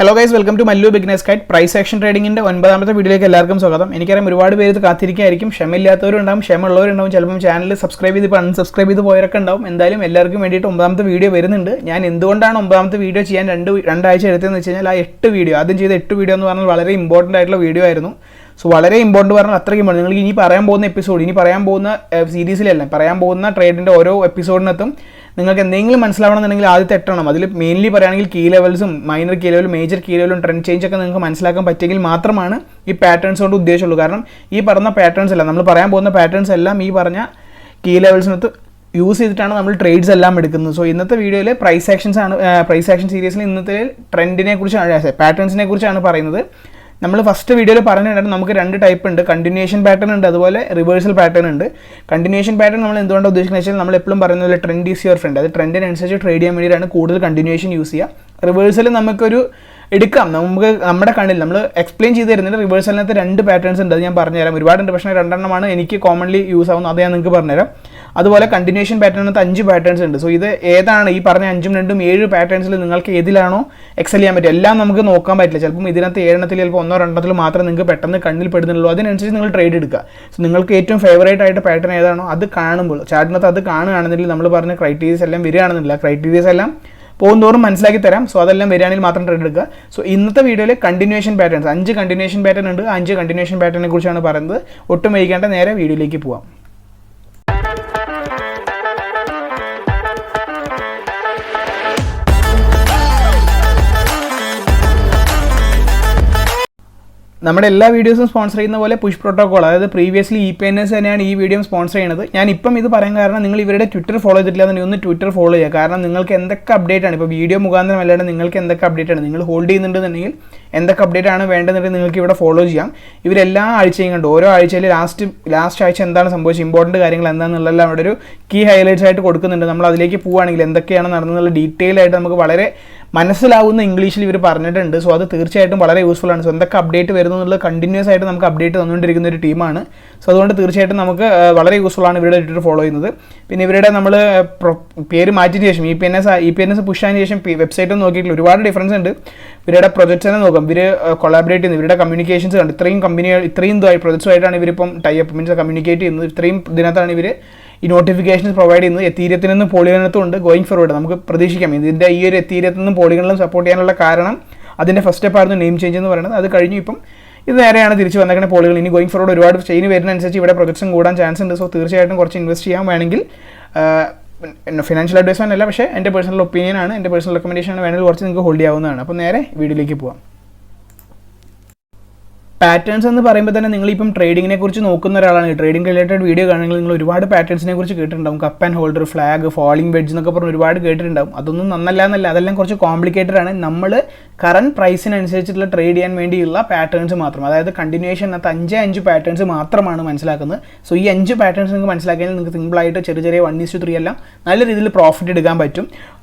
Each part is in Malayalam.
Hello guys, welcome to Mallu Beginners Guide. Price action trading in the 9th വീഡിയോയിലേക്ക് എല്ലാവർക്കും സ്വാഗതം. എനിക്കറിയാം ഒരുപാട് പേര് ഇത് കാത്തിരിക്കുകയായിരിക്കും. ക്ഷമയില്ലാത്തവരുണ്ടാവും, ക്ഷമയുള്ളവരുണ്ടാവും, ചിലപ്പോൾ ചാനൽ സബ്സ്ക്രൈബ് ചെയ്ത് അൺസബ്സ്ക്രൈബ് ചെയ്ത് പോയവരൊക്കെ ഉണ്ടാവും. എന്തായാലും എല്ലാവർക്കും വേണ്ടിയിട്ട് 9th വീഡിയോ വരുന്നുണ്ട്. ഞാൻ എന്തുകൊണ്ടാണ് 9th വീഡിയോ ചെയ്യാൻ രണ്ടാഴ്ച എടുത്തതെന്ന് വെച്ച് കഴിഞ്ഞാൽ ആ 8 വീഡിയോ ആദ്യം ചെയ്ത 8 വീഡിയോ എന്ന് പറഞ്ഞാൽ വളരെ ഇമ്പോർട്ടൻ്റ് ആയിട്ടുള്ള വീഡിയോ ആയിരുന്നു. സോ വളരെ ഇമ്പോർട്ടൻ്റ് പറഞ്ഞാൽ അത്രയ്ക്ക് ഇമ്പോർട്ടൻ്റ്. നിങ്ങൾക്ക് ഇനി പറയാൻ പോകുന്ന എപ്പിസോഡ്, ഇനി പറയാൻ പോകുന്ന സീരീസിലല്ല, പറയാൻ പോകുന്ന ട്രേഡിൻ്റെ ഓരോ എപ്പിസോഡിനകത്തും നിങ്ങൾക്ക് എന്തെങ്കിലും മനസ്സിലാവണമെന്നുണ്ടെങ്കിൽ ആദ്യത്തെ 8 എണ്ണം, അതിൽ മെയിൻലി പറയുകയാണെങ്കിൽ കീ ലെവൽസും മൈനർ കീ ലെവലും മേജർ കീ ലെവലും ട്രെൻഡ് ചേഞ്ച് ഒക്കെ നിങ്ങൾക്ക് മനസ്സിലാക്കാൻ പറ്റിയെങ്കിൽ മാത്രമാണ് ഈ പാറ്റേൺസ് കൊണ്ട് ഉദ്ദേശമുള്ളൂ. കാരണം ഈ പറഞ്ഞ പാറ്റേൺസ് എല്ലാം, നമ്മൾ പറയാൻ പോകുന്ന പാറ്റേൺസ് എല്ലാം ഈ പറഞ്ഞ കീ ലെവൽസിനകത്ത് യൂസ് ചെയ്തിട്ടാണ് നമ്മൾ ട്രേഡ്സ് എല്ലാം എടുക്കുന്നത്. സോ ഇന്നത്തെ വീഡിയോയിൽ പ്രൈസ് ആക്ഷൻ സീരീസിൽ ഇന്നത്തെ ട്രെൻഡിനെ കുറിച്ചാണ്, പാറ്റേൺസിനെ കുറിച്ചാണ് പറയുന്നത്. നമ്മൾ ഫസ്റ്റ് വീഡിയോയിൽ പറഞ്ഞിട്ടുണ്ടെങ്കിൽ നമുക്ക് 2 ടൈപ്പ് ഉണ്ട്. കണ്ടിന്യൂഷൻ പാറ്റേൺ ഉണ്ട്, അതുപോലെ റിവേഴ്സൽ പാറ്റേൺ ഉണ്ട്. കണ്ടിന്യൂഷൻ പാറ്റേൺ നമ്മൾ എന്തുകൊണ്ടാണ് ഉദ്ദേശിക്കുന്നത് വെച്ചാൽ നമ്മൾ എപ്പോഴും പറയുന്ന പോലെ ട്രെൻഡ് ഈസ് യുവർ ഫ്രണ്ട്, അത് ട്രെൻഡിനനുസരിച്ച് ട്രേഡ് ചെയ്യാൻ വേണ്ടിയിട്ടാണ് കൂടുതൽ കണ്ടിന്യൂഷൻ യൂസ് ചെയ്യുക. റിവേഴ്സൽ നമുക്കൊരു എടുക്കാം, നമുക്ക് നമ്മുടെ കണ്ണിൽ നമ്മൾ എക്സ്പ്ലെയിൻ ചെയ്ത് തരുന്നുണ്ട്. റിവേഴ്സലിനകത്ത് 2 പാറ്റേൺസ് ഉണ്ട്, അത് ഞാൻ പറഞ്ഞുതരാം. ഒരുപാടുണ്ട്, പക്ഷേ 2 എണ്ണമാണ് എനിക്ക് കോമൺലി യൂസ് ആവുന്നത്, അത് ഞാൻ നിങ്ങൾക്ക് പറഞ്ഞുതരാം. അതുപോലെ കണ്ടിന്യൂഷൻ പാറ്റേണിനകത്ത് 5 പാറ്റേൺസ് ഉണ്ട്. സോ ഇത് ഏതാണ് ഈ പറഞ്ഞ 5ഉം 2ഉം 7 പാറ്റേൺസിൽ നിങ്ങൾക്ക് ഏതിലാണോ എക്സൽ ചെയ്യാൻ പറ്റും, എല്ലാം നമുക്ക് നോക്കാൻ പറ്റില്ല. ചിലപ്പം ഇതിനകത്ത് 7 എണ്ണത്തിൽ ചിലപ്പോൾ 1 or 2 മാത്രമേ നിങ്ങൾക്ക് പെട്ടെന്ന് കണ്ണിൽ പെടുന്നുള്ളൂ. അതിനനുസരിച്ച് നിങ്ങൾ ട്രേഡ് എടുക്കുക. സോ നിങ്ങൾക്ക് ഏറ്റവും ഫേവറേറ്റ് ആയിട്ട് പാറ്റേൺ ഏതാണോ അത് കാണുമ്പോൾ, ചാർട്ടിനകത്ത് അത് കാണുകയാണെന്നുണ്ടെങ്കിൽ നമ്മൾ പറഞ്ഞ ക്രൈറ്റീരിയസ് എല്ലാം വരികയാണെന്നില്ല, ക്രൈറ്റീരിയസ് എല്ലാം പോകുന്നതോറും മനസ്സിലാക്കി തരാം. സോ അതെല്ലാം വരികയാണെങ്കിൽ മാത്രം ട്രേഡ് എടുക്കുക. സോ ഇന്നത്തെ വീഡിയോയിൽ കണ്ടിന്യൂഷൻ പാറ്റേൺസ് 5 കണ്ടിന്യൂഷൻ പാറ്റേൺ ഉണ്ട്. 5 കണ്ടിന്യൂഷൻ പാറ്റേണിനെ കുറിച്ചാണ് പറയുന്നത്. ഒട്ടും വൈകാണ്ട് നേരെ വീഡിയോയിലേക്ക് പോവാം. നമ്മുടെ എല്ലാ വീഡിയോസും സ്പോൺസർ ചെയ്യുന്ന പോലെ പുഷ് പ്രോട്ടോകോൾ, അതായത് പ്രീവിയസ്ലി EPNS തന്നെയാണ് ഈ വീഡിയോ സ്പോൺസർ ചെയ്യുന്നത്. ഞാൻ ഇപ്പം ഇത് പറയാൻ കാരണം നിങ്ങൾ ഇവരുടെ ട്വിറ്റർ ഫോളോ ചെയ്തിട്ടില്ല എന്നുണ്ടെങ്കിൽ ഒന്ന് ട്വിറ്റർ ഫോളോ ചെയ്യുക. കാരണം നിങ്ങൾക്ക് എന്തൊക്കെ അപ്ഡേറ്റ് ആണ്, ഇപ്പോൾ വീഡിയോ മുഖാന്തരം അല്ലാണ്ട് നിങ്ങൾക്ക് എന്തൊക്കെ അപ്ഡേറ്റ് ആണ് നിങ്ങൾ ഹോൾഡ് ചെയ്യുന്നുണ്ടെന്നുണ്ടെങ്കിൽ എന്തൊക്കെ അപ്ഡേറ്റ് ആണ് വേണ്ടതെന്നുണ്ടെങ്കിൽ നിങ്ങൾക്ക് ഇവിടെ ഫോളോ ചെയ്യാം. ഇവരെല്ലാ ആഴ്ചയും കണ്ട് ഓരോ ആഴ്ചയിൽ ലാസ്റ്റ് ആഴ്ച എന്താണ് സംഭവിച്ചത്, ഇമ്പോർട്ടൻറ്റ് കാര്യങ്ങൾ എന്താണെന്നുള്ളതെല്ലാം അവിടെ ഒരു കീ ഹൈലൈറ്റ്സ് ആയിട്ട് കൊടുക്കുന്നുണ്ട്. നമ്മൾ അതിലേക്ക് പോവുകയാണെങ്കിൽ എന്തൊക്കെയാണ് നടന്നതെന്നുള്ള ഡീറ്റെയിൽ ആയിട്ട് നമുക്ക് വളരെ മനസ്സിലാവുന്ന ഇംഗ്ലീഷിൽ ഇവർ പറഞ്ഞിട്ടുണ്ട്. സോ അത് തീർച്ചയായിട്ടും വളരെ യൂസ്ഫുൾ ആണ്. സോ എന്തൊക്കെ അപ്ഡേറ്റ് വരുന്നു എന്നുള്ളത് കണ്ടിന്യൂസ് ആയിട്ട് നമുക്ക് അപ്ഡേറ്റ് തന്നുകൊണ്ടിരിക്കുന്ന ഒരു ടീമാണ്. സോ അതുകൊണ്ട് തീർച്ചയായിട്ടും നമുക്ക് വളരെ യൂസ്ഫുൾ ആണ് ഇവരുടെ ട്വിറ്റർ ഫോളോ ചെയ്യുന്നത്. പിന്നെ ഇവരുടെ നമ്മൾ പേര് മാറ്റിയതിന് ശേഷം EPNS പുഷ് ആയതിനു ശേഷം വെബ്സൈറ്റ് ഒന്ന് നോക്കിയിട്ടില്ല, ഒരുപാട് ഡിഫറൻസ് ഉണ്ട്. ഇവരുടെ പ്രൊജക്ട്സ് തന്നെ നോക്കാം, ഇവർ കൊളാബറേറ്റ് ചെയ്യുന്നത്, ഇവരുടെ കമ്മ്യൂണിക്കേഷൻസ് കണ്ട് ഇത്രയും കമ്പനികൾ ഇത്രയും പ്രൊജക്ട്സുമായിട്ടാണ് ഇവരിപ്പം ടൈപ്പ് മീൻസ് കമ്മ്യൂണിക്കേറ്റ് ചെയ്യുന്നത്. ഇത്രയും ഇതിനകത്താണ് ഇവർ ഈ നോട്ടിഫിക്കേഷൻസ് പ്രൊവൈഡ് ചെയ്യുന്നത്. എത്തീരിയത്തിൽ നിന്നും പോളിഗണിനകത്തും ഉണ്ട്. ഗോയിങ് ഫോർവേഡ് നമുക്ക് പ്രതീക്ഷിക്കാം ഇതിൻ്റെ ഈ ഒരു എത്തീരിയത്തിൽ നിന്നും പോളിഗണിലും സപ്പോർട്ട് ചെയ്യാനുള്ള കാരണം അതിൻ്റെ ഫസ്റ്റ് സ്റ്റെപ്പ് ആയിരുന്നു നെയിം ചേഞ്ച് എന്ന് പറയുന്നത്. അത് കഴിഞ്ഞു ഇപ്പം ഇത് നേരെയാണ് തിരിച്ച് വന്നേക്കുന്ന പോളികൾ. ഇനി ഗോയിങ് ഫോർവേഡ് ഒരുപാട് ചെയിൻ വരുന്നതനുസരിച്ച് ഇവിടെ പ്രൊജക്ട്സും കൂടാൻ ചാൻസ് ഉണ്ട്. സോ തീർച്ചയായിട്ടും കുറച്ച് ഇൻവെസ്റ്റ് ചെയ്യാൻ വേണമെങ്കിൽ ഫിനാൻഷ്യൽ അഡ്വൈസ്മെൻ്റ് അല്ല, പക്ഷേ എൻ്റെ പേഴ്സണൽ ഒപ്പീനിയൻ ആണ്, എൻ്റെ പേഴ്സണൽ റെക്കമെൻഡേഷൻ ആണ്, വേണമെങ്കിൽ കുറച്ച് നിങ്ങൾക്ക് ഹോൾഡ് ചെയ്യാവുന്നതാണ്. അപ്പോൾ നേരെ വീഡിയോയിലേക്ക് പോകാം. പാറ്റേൺസ് എന്ന് പറയുമ്പോൾ തന്നെ നിങ്ങളിപ്പം ട്രേഡിങ്ങിനെ കുറിച്ച് നോക്കുന്ന ഒരാളാണ്, ട്രേഡിംഗ് റിലേറ്റഡ് വീഡിയോ കാണുമെങ്കിൽ നിങ്ങൾ ഒരുപാട് പാറ്റേൺസിനെ കുറിച്ച് കേട്ടിട്ടുണ്ടാവും. Cup and holder, flag, falling wedge എന്നൊക്കെ പറഞ്ഞ് ഒരുപാട് കേട്ടിട്ടുണ്ടാവും. അതൊന്നും നന്നല്ല എന്നല്ല, അതെല്ലാം കുറച്ച് കോംപ്ലിക്കേറ്റഡ് ആണ്. നമ്മൾ കറണ്ട് പ്രൈസിനനുസരിച്ചിട്ടുള്ള ട്രേഡ് ചെയ്യാൻ വേണ്ടിയുള്ള പാറ്റേൺസ് മാത്രം, അതായത് കണ്ടിന്യൂഷനകത്ത് 5 പാറ്റേൺസ് മാത്രമാണ് മനസ്സിലാക്കുന്നത്. സോ ഈ 5 പാറ്റേൺസ് നിങ്ങൾക്ക് മനസ്സിലാക്കിയാൽ നിങ്ങൾക്ക് സിമ്പിളായിട്ട് ചെറിയ 1:3 എല്ലാം നല്ല രീതിയിൽ പ്രോഫിറ്റ് എടുക്കാൻ പറ്റും.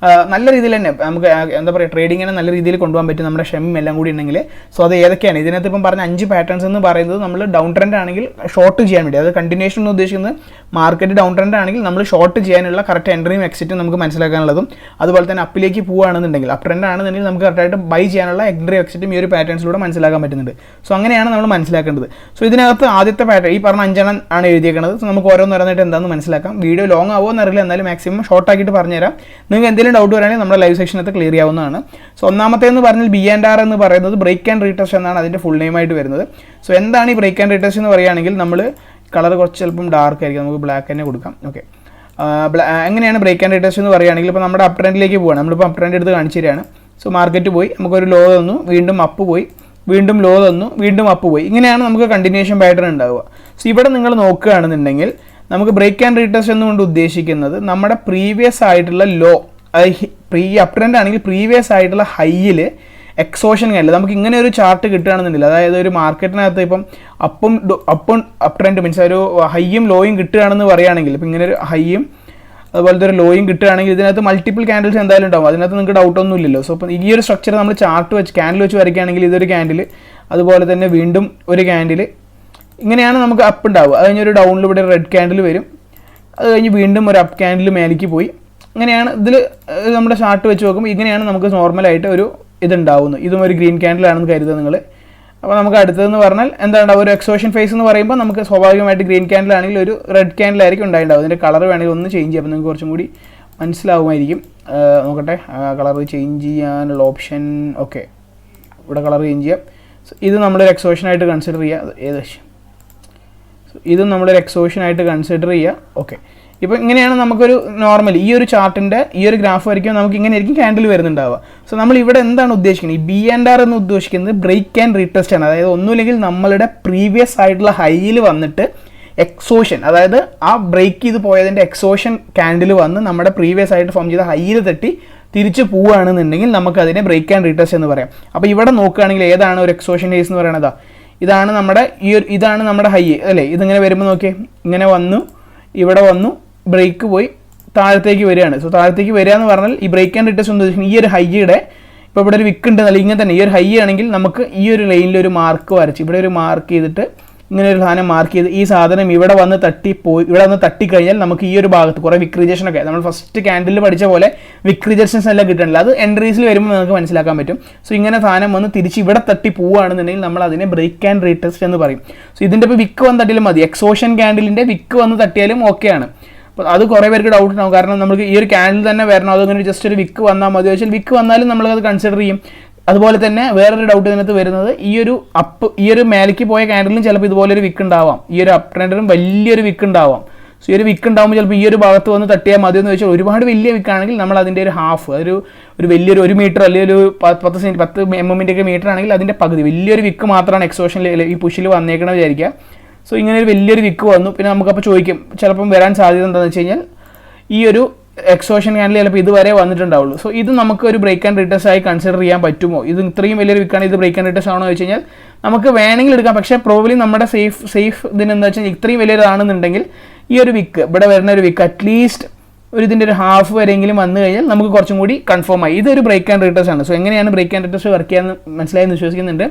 നല്ല രീതിയിൽ തന്നെ നമുക്ക് എന്താ പറയുക, ട്രേഡിങ്ങിനെ നല്ല രീതിയിൽ കൊണ്ടുപോകാൻ പറ്റും നമ്മുടെ ക്ഷമയും എല്ലാം കൂടി ഉണ്ടെങ്കിൽ. സോ അത് ഏതൊക്കെയാണ് ഇതിനകത്ത് ഇപ്പം പറഞ്ഞ 5 പാറ്റേൺസ് എന്ന് പറയുന്നത്, നമ്മൾ ഡൗൺ ട്രെൻഡ് ആണെങ്കിൽ ഷോർട്ട് ചെയ്യാൻ വേണ്ടി, അതായത് കണ്ടിന്യൂഷൻ എന്ന് ഉദ്ദേശിക്കുന്നത് മാർക്കറ്റ് ഡൗൺ ട്രെൻഡ് ആണെങ്കിൽ നമ്മൾ ഷോർട്ട് ചെയ്യാനുള്ള കറക്റ്റ് എൻട്രിയും എക്സിറ്റും നമുക്ക് മനസ്സിലാക്കാനുള്ളതും, അതുപോലെ തന്നെ അപ്പിലേക്ക് പോവുകയാണെന്നുണ്ടെങ്കിൽ അപ്പ് ട്രെൻഡ് ആണെന്നുണ്ടെങ്കിൽ നമുക്ക് കറക്റ്റായിട്ട് ബൈ ചെയ്യാനുള്ള എൻട്രിയും എക്സിറ്റും ഈ ഒരു പാറ്റേൺസിലൂടെ മനസ്സിലാക്കാൻ പറ്റുന്നുണ്ട്. സോ അങ്ങനെയാണ് നമ്മൾ മനസ്സിലാക്കേണ്ടത്. സോ ഇതിനകത്ത് ആദ്യത്തെ പാറ്റേൺ ഈ പറഞ്ഞ 5 എണ്ണം ആണ് എഴുതിയേക്കുന്നത്. സോ നമുക്ക് ഓരോന്നോരോന്നായിട്ട് എന്താണെന്ന് മനസ്സിലാക്കാം. വീഡിയോ ലോങ് ആവുമോ എന്നറിയില്ല, എന്നാലും മാക്സിമം ഷോർട്ട് ആക്കിയിട്ട് പറഞ്ഞുതരാം. നിങ്ങൾക്ക് എന്തെങ്കിലും ഡൗട്ട് വരാണെങ്കിൽ നമ്മുടെ ലൈവ് സെക്ഷനകത്ത് ക്ലിയർ ചെയ്യാവുന്നതാണ്. സോ ഒന്നാമത്തേന്ന് പറഞ്ഞാൽ B&R എന്ന് പറയുന്നത് ബ്രേക്ക് ആൻഡ് റീടെസ്റ്റ് എന്നാണ് അതിൻ്റെ ഫുൾ നെയിം ആയിട്ട് വരുന്നത്. സോ എന്താണ് ഈ ബ്രേക്ക് ആൻഡ് റീടെസ്റ്റ് എന്ന് പറയുകയാണെങ്കിൽ, നമ്മൾ കളർ കുറച്ച് ചിലപ്പം ഡാർക്ക് ആയിരിക്കും, നമുക്ക് ബ്ലാക്ക് തന്നെ കൊടുക്കാം. ഓക്കെ, എങ്ങനെയാണ് ബ്രേക്ക് ആൻഡ് റീടെസ്റ്റ് എന്ന് പറയുകയാണെങ്കിൽ, ഇപ്പോൾ നമ്മുടെ അപ്പ് ട്രെൻഡിലേക്ക് പോവുകയാണ്. നമ്മളിപ്പോൾ അപ്പ് ട്രെൻഡ് എടുത്ത് കാണിച്ചു തരികയാണ്. സോ മാർക്കറ്റ് പോയി, നമുക്കൊരു ലോ തന്നു, വീണ്ടും അപ്പ് പോയി, വീണ്ടും ലോ തന്നു, വീണ്ടും അപ്പ് പോയി. ഇങ്ങനെയാണ് നമുക്ക് കണ്ടിന്യൂഷൻ പാറ്റേൺ ഉണ്ടാവുക. സോ ഇവിടെ നിങ്ങൾ നോക്കുകയാണെന്നുണ്ടെങ്കിൽ നമുക്ക് ബ്രേക്ക് ആൻഡ് റീടെസ്റ്റ് എന്നുകൊണ്ട് ഉദ്ദേശിക്കുന്നത് നമ്മുടെ പ്രീവിയസ് ആയിട്ടുള്ള ലോ, അപ്പ് ട്രെൻഡ് ആണെങ്കിൽ പ്രീവിയസ് ആയിട്ടുള്ള ഹൈയിൽ എക്സോഷൻ കണ്ടില്ല. നമുക്ക് ഇങ്ങനെ ഒരു ചാർട്ട് കിട്ടുകയാണെന്നുണ്ടെങ്കിൽ, അതായത് ഒരു മാർക്കറ്റിനകത്ത് ഇപ്പം അപ്പ് ട്രെൻഡ് മീൻസ് ഒരു ഹൈയും ലോയും കിട്ടുകയാണെന്ന് പറയുകയാണെങ്കിൽ, ഇപ്പം ഇങ്ങനെ ഒരു ഹൈയും അതുപോലത്തെ ഒരു ലോയും കിട്ടുകയാണെങ്കിൽ ഇതിനകത്ത് മൾട്ടിപ്പിൾ ക്യാൻഡിൽസ് എന്തായാലും ഉണ്ടാവും, അതിനകത്ത് നിങ്ങൾക്ക് ഡൗട്ടൊന്നും ഇല്ലല്ലോ. സോ അപ്പം ഈ ഒരു സ്ട്രക്ചർ നമ്മൾ ചാർട്ട് വെച്ച് ക്യാൻഡിൽ വെച്ച് വരയ്ക്കുകയാണെങ്കിൽ ഇതൊരു ക്യാൻഡിൽ, അതുപോലെ തന്നെ വീണ്ടും ഒരു ക്യാൻഡിൽ, ഇങ്ങനെയാണ് നമുക്ക് അപ്പ് ഉണ്ടാവുക. അത് കഴിഞ്ഞൊരു ഡൗണിൽ ഇവിടെ റെഡ് ക്യാൻഡിൽ വരും, അത് കഴിഞ്ഞ് വീണ്ടും ഒരു അപ്പ് ക്യാൻഡിൽ മേലേക്ക് പോയി. ഇങ്ങനെയാണ് ഇതിൽ നമ്മുടെ ചാർട്ട് വെച്ച് നോക്കുമ്പോൾ ഇങ്ങനെയാണ് നമുക്ക് നോർമലായിട്ട് ഒരു ഇതുണ്ടാവുന്നു. ഇതും ഒരു ഗ്രീൻ ക്യാൻഡിലാണെന്ന് കരുതുക നിങ്ങൾ. അപ്പോൾ നമുക്ക് അടുത്തതെന്ന് പറഞ്ഞാൽ എന്താണ് ഒരു എക്സോഷൻ ഫേസ് എന്ന് പറയുമ്പോൾ നമുക്ക് സ്വാഭാവികമായിട്ട് ഗ്രീൻ ക്യാൻഡിൽ ആണെങ്കിൽ ഒരു റെഡ് ക്യാൻഡിലായിരിക്കും ഉണ്ടായിട്ടുണ്ടാവും. അതിൻ്റെ കളർ വേണമെങ്കിൽ ഒന്ന് ചേഞ്ച് ചെയ്യാം, അപ്പോൾ നിങ്ങൾക്ക് കുറച്ചും കൂടി മനസ്സിലാവുമായിരിക്കും. നോക്കട്ടെ, കളർ ചേഞ്ച് ചെയ്യാനുള്ള ഓപ്ഷൻ. ഓക്കെ, ഇവിടെ കളർ ചേഞ്ച് ചെയ്യാം. ഇത് നമ്മളൊരു എക്സോഷനായിട്ട് കൺസിഡർ ചെയ്യുക. ഏകദേശം ഇതും നമ്മളൊരു എക്സോഷനായിട്ട് കൺസിഡർ ചെയ്യുക. ഓക്കെ, ഇപ്പോൾ ഇങ്ങനെയാണ് നമുക്കൊരു നോർമലി ഈ ഒരു ചാർട്ടിൻ്റെ ഈ ഒരു ഗ്രാഫ് വരയ്ക്കുമ്പോൾ നമുക്ക് ഇങ്ങനെയായിരിക്കും ക്യാൻഡിൽ വരുന്നുണ്ടാവുക. സോ നമ്മൾ ഇവിടെ എന്താണ് ഉദ്ദേശിക്കുന്നത്, ഈ B&R എന്ന് ഉദ്ദേശിക്കുന്നത് ബ്രേക്ക് ആൻഡ് റീടെസ്റ്റ് ആണ്. അതായത് ഒന്നുമില്ലെങ്കിൽ നമ്മളുടെ പ്രീവിയസ് ആയിട്ടുള്ള ഹൈയിൽ വന്നിട്ട് എക്സോഷൻ, അതായത് ആ ബ്രേക്ക് ചെയ്ത് പോയതിൻ്റെ എക്സോഷൻ ക്യാൻഡിൽ വന്ന് നമ്മുടെ പ്രീവിയസ് ആയിട്ട് ഫോം ചെയ്ത ഹൈയിൽ തട്ടി തിരിച്ച് പോവുകയാണെന്നുണ്ടെങ്കിൽ നമുക്കതിനെ ബ്രേക്ക് ആൻഡ് റീടെസ്റ്റ് എന്ന് പറയാം. അപ്പോൾ ഇവിടെ നോക്കുകയാണെങ്കിൽ ഏതാണ് ഒരു എക്സോഷൻ ഫേസ് എന്ന് പറയുന്നത്, ഇതാണ് നമ്മുടെ ഇതാണ് നമ്മുടെ ഹൈ അല്ലേ. ഇതിങ്ങനെ വരുമ്പോൾ നോക്കിയേ, ഇങ്ങനെ വന്നു, ഇവിടെ വന്നു, ബ്രേക്ക് പോയി താഴത്തേക്ക് വരികയാണ്. സോ താഴത്തേക്ക് വരിക എന്ന് പറഞ്ഞാൽ ഈ ബ്രേക്ക് ആൻഡ് റീടെസ്റ്റ് എന്ന് ഉദ്ദേശിക്കുന്നത് ഈ ഒരു ഹൈയുടെ ഇപ്പോൾ ഇവിടെ ഒരു വിക്ക് ഉണ്ടെന്നല്ല, ഇങ്ങനെ തന്നെ ഈ ഒരു ഹൈ ആണെങ്കിൽ നമുക്ക് ഈ ഒരു ലൈനിൽ ഒരു മാർക്ക് വരച്ച് ഇവിടെ ഒരു മാർക്ക് ചെയ്തിട്ട് ഇങ്ങനെ ഒരു സാധനം മാർക്ക് ചെയ്ത് ഈ സാധനം ഇവിടെ വന്ന് ഇവിടെ വന്ന് തട്ടിക്കഴിഞ്ഞാൽ നമുക്ക് ഈ ഒരു ഭാഗത്ത് കുറേ വിക്ക് റിജക്ഷനൊക്കെ നമ്മൾ ഫസ്റ്റ് ക്യാൻഡിൽ പഠിച്ച പോലെ വിക്ക് റിജക്ഷൻസ് എല്ലാം കിട്ടണില്ല. അത് എൻട്രീസിൽ വരുമ്പോൾ നമുക്ക് മനസ്സിലാക്കാൻ പറ്റും. സോ ഇങ്ങനെ സാധനം വന്ന് തിരിച്ച് ഇവിടെ തട്ടി പോവുകയാണെന്നുണ്ടെങ്കിൽ നമ്മൾ അതിനെ ബ്രേക്ക് ആൻഡ് റീടെസ്റ്റ് എന്ന് പറയും. സോ ഇതിൻ്റെ ഇപ്പോൾ വിക്ക് വന്ന് തട്ടിയാലും മതി, എക്സോഷൻ ക്യാൻഡിലിൻ്റെ വിക്ക് വന്ന് തട്ടിയാലും ഓക്കെയാണ്. അപ്പോൾ അത് കുറേ പേർക്ക് ഡൗട്ട് ഉണ്ടാവും, കാരണം നമുക്ക് ഈ ഒരു ക്യാൻഡിൽ തന്നെ വരണം, അതങ്ങനെ ജസ്റ്റ് ഒരു വിക്ക് വന്നാൽ മതി വെച്ചാൽ വിക്ക് വന്നാലും നമ്മളത് കൺസിഡർ ചെയ്യും. അതുപോലെ തന്നെ വേറൊരു ഡൗട്ട് ഇതിനകത്ത് വരുന്നത്, ഈ ഒരു മേലേക്ക് പോയ ക്യാൻഡിലും ചിലപ്പോൾ ഇതുപോലൊരു വിക്ക് ഉണ്ടാവാം, ഈ ഒരു അപ്പ് ട്രെൻഡിലും വലിയൊരു വിക്ക് ഉണ്ടാവാം. സോ ഈ ഒരു വിക്ക് ഉണ്ടാകുമ്പോൾ ചിലപ്പോൾ ഈ ഒരു ഭാഗത്ത് വന്ന് തട്ടിയാൽ മതി എന്ന് വെച്ചാൽ ഒരുപാട് വലിയ വിക്കാണെങ്കിൽ നമ്മൾ അതിൻ്റെ ഒരു ഹാഫ്, ഒരു വലിയൊരു 1 മീറ്റർ അല്ലെങ്കിൽ ഒരു 10 mm ഒക്കെ മീറ്റർ ആണെങ്കിൽ അതിൻ്റെ പകുതി വലിയൊരു വിക്ക് മാത്രമാണ് എക്സോഷനിൽ ഈ പുഷിൽ വന്നേക്കണമെന്ന് വിചാരിക്കുക. സോ ഇങ്ങനെ ഒരു വലിയൊരു വിക്ക് വന്നു, പിന്നെ നമുക്കപ്പോൾ ചോദിക്കും ചിലപ്പം വരാൻ സാധ്യത എന്താണെന്ന് വെച്ച് കഴിഞ്ഞാൽ ഈ ഒരു എക്സോഷൻ ക്യാൻഡിൽ ചിലപ്പോൾ ഇതുവരെ വന്നിട്ടുണ്ടാവുള്ളൂ. സോ ഇത് നമുക്ക് ഒരു ബ്രേക്ക് ആൻഡ് റീടെസ്റ്റ് ആയി കൺസിഡർ ചെയ്യാൻ പറ്റുമോ, ഇത് ഇത്രയും വലിയൊരു വിക്കാണ്, ഇത് ബ്രേക്ക് ആൻഡ് റീടെസ്റ്റ് ആണോ എന്ന് വെച്ച് കഴിഞ്ഞാൽ നമുക്ക് വേണമെങ്കിൽ എടുക്കാം. പക്ഷേ പ്രോബ്ലി നമ്മുടെ സേഫ് ഇതിനെന്താ വെച്ചാൽ ഇത്രയും വലിയൊരാണെന്നുണ്ടെങ്കിൽ ഈ ഒരു വിക്ക് ഇവിടെ വരുന്ന ഒരു വിക്ക് അറ്റ്ലീസ്റ്റ് ഇതിൻ്റെ ഒരു ഹാഫ് വരെയെങ്കിലും വന്നു കഴിഞ്ഞാൽ നമുക്ക് കുറച്ചും കൂടി കൺഫേം ആയി ഇതൊരു ബ്രേക്ക് ആൻഡ് റീടെസ്റ്റ് ആണ്. സോ എങ്ങനെയാണ് ബ്രേക്ക് ആൻഡ് റീടെസ്റ്റ് വർക്ക് ചെയ്യാമെന്ന് മനസ്സിലായെന്ന് വിശ്വസിക്കുന്നുണ്ട്.